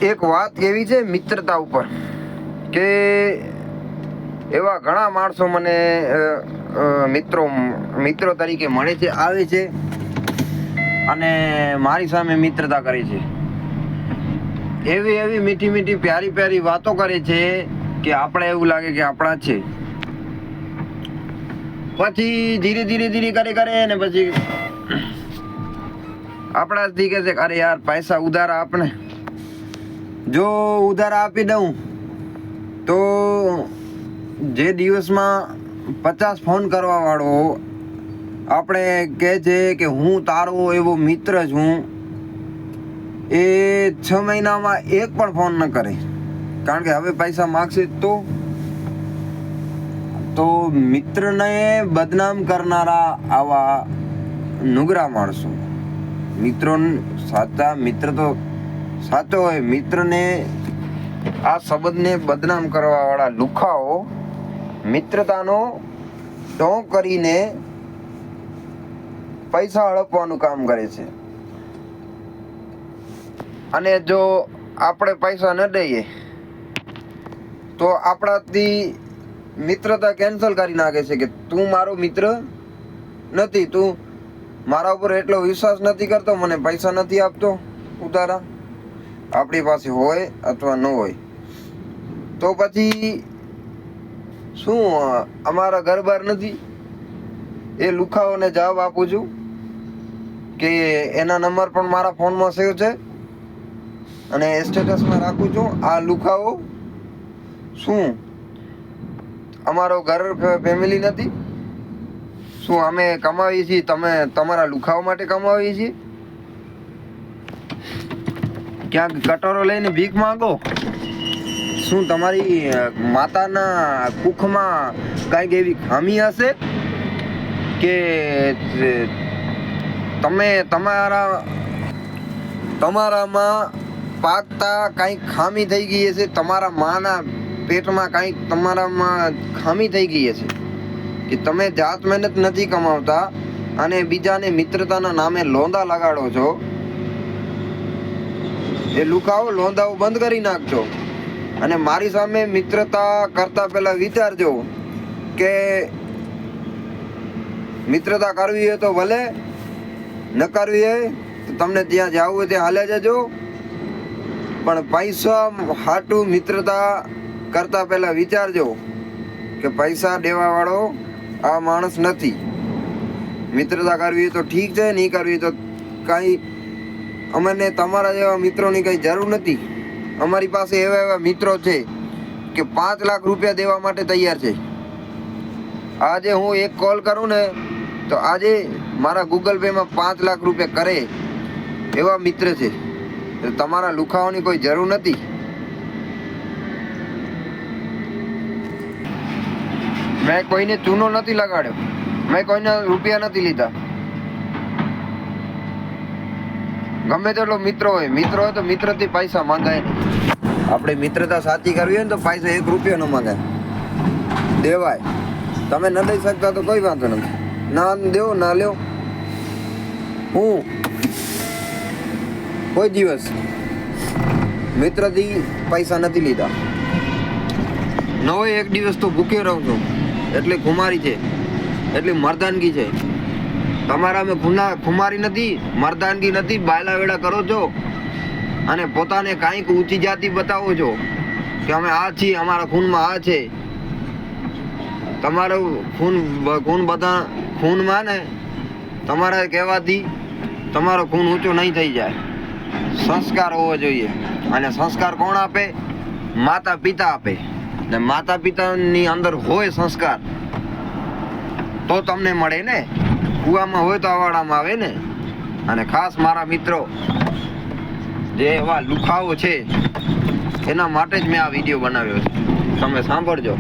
એક વાત એવી છે મિત્રતા ઉપર કે એવા ઘણા માણસો મને મિત્રો તરીકે મળે છે, આવે છે અને મારી સામે મિત્રતા કરે છે. એવી મીઠી મીઠી પ્યારી વાતો કરે છે કે આપણે એવું લાગે કે આપણા જ છે. પછી ધીરે કરે ને પછી આપણા જ કે છે અરે યાર પૈસા ઉધાર આપને. જો ઉધાર આપી દઉં તો જે દિવસમાં 50 ફોન કરવા વાળો આપણે કહે છે કે હું તારો એવો મિત્ર છું, એ 6 મહિનામાં એક પણ ફોન ન કરે, કારણ કે હવે પૈસા માગશે તો મિત્રને બદનામ કરનારા આવા નુગરા માણસો. મિત્ર તો સાચો હોય, મિત્રને આ સંબંધને બદનામ કરવા વાળા લુખાઓ મિત્રતાનો ઢોંગ કરીને પૈસા હડપવાનું કામ કરે છે. અને જો આપણે પૈસા ન દઈએ તો આપણાથી મિત્રતા કેન્સલ કરી નાખે છે કે તું મારો મિત્ર નથી, તું મારા ઉપર એટલો વિશ્વાસ નથી કરતો, મને પૈસા નથી આપતો ઉધારા, આપણી પાસે હોય અથવા ન હોય તો પછી શું અમારા ઘર બાર નથી? એ લુખાઓને જવાબ આપું છું કે એના નંબર પણ મારા ફોનમાં સેવ છે અને સ્ટેટસમાં રાખું છું. આ લુખાઓ શું અમારો ઘર ફેમિલી નથી? શું અમે કમાવીએ છીએ, તમે તમારા લુખાઓ માટે કમાવીએ છીએ? ક્યાંક કટોરો લઈને ભીખ માંગો? શું તમારી માતાના કુખમાં કંઈક એવી ખામી હશે કે તમે તમારામાં પાકતા કંઈક ખામી થઈ ગઈ હશે, તમારા માના પેટમાં કંઈક તમારામાં ખામી થઈ ગઈ હશે કે તમે જાત મહેનત નથી કમાવતા અને બીજાને મિત્રતાના નામે લોંદા લગાડો છો. એ લુકાઓ લોંદાઓ બંધ કરી નાખજો અને મારી સામે મિત્રતા કરતા પહેલા વિચારજો કે મિત્રતા કરવી હોય તો ભલે, ન કરવી હોય તો તમને જ્યાં જવું હોય ત્યાં હાલ્યા જજો, પણ પૈસા હાટું મિત્રતા કરતા પહેલા વિચારજો કે પૈસા દેવા વાળો આ માણસ નથી. મિત્રતા કરવી હોય તો ઠીક છે, નહીં કરવી તો કાંઈ અમને તમારા જેવા મિત્રોની કંઈ જરૂર નથી. અમારી પાસે એવા મિત્રો છે કે 5 લાખ રૂપિયા દેવા માટે તૈયાર છે. આજે હું એક કોલ કરું ને તો આજે મારા ગૂગલ પેમાં 5 લાખ રૂપિયા કરે એવા મિત્ર છે. તમારા લુખાઓની કોઈ જરૂર નથી. મેં કોઈને ચૂનો નથી લગાડ્યો, મેં કોઈના રૂપિયા નથી લીધા. ગમે તેટલો મિત્રો હોય તો મિત્રથી પૈસા માંગાય નહીં. આપણે મિત્રતા સાચી કરવી હોય ને તો પૈસા 1 રૂપિયો ન માંગાય, દેવાય. તમે ન દઈ શકતા તો કોઈ વાંધો નથી, ના દેવો ના લ્યો. હું કોઈ દિવસ મિત્રથી પૈસા નથી લીધા. ન હોય એક દિવસ તો ભૂખ્યો રહું છું, એટલી ખુમારી છે, એટલી મર્દાનગી છે. તમારા અમે ખુમારી નથી, મર્દાનગી નથી. બાયલા વેડા કરો છો અને પોતાને કાંઈક ઊંચી જાતિ બતાવો છો કે અમે આ છીએ, અમારા ખૂનમાં આ છે. તમારો ખૂન બધા ખૂનમાં ને તમારા કહેવાથી તમારો ખૂન ઊંચો નહીં થઈ જાય. સંસ્કાર હોવો જોઈએ અને સંસ્કાર કોણ આપે? માતા પિતા આપે. ને માતા પિતાની અંદર હોય સંસ્કાર તો તમને મળે ને. કુવામાં હોય તો અવાડામાં આવે ને. અને ખાસ મારા મિત્રો જે એવા લુખાઓ છે એના માટે જ મેં આ વિડીયો બનાવ્યો છે. તમે સાંભળજો.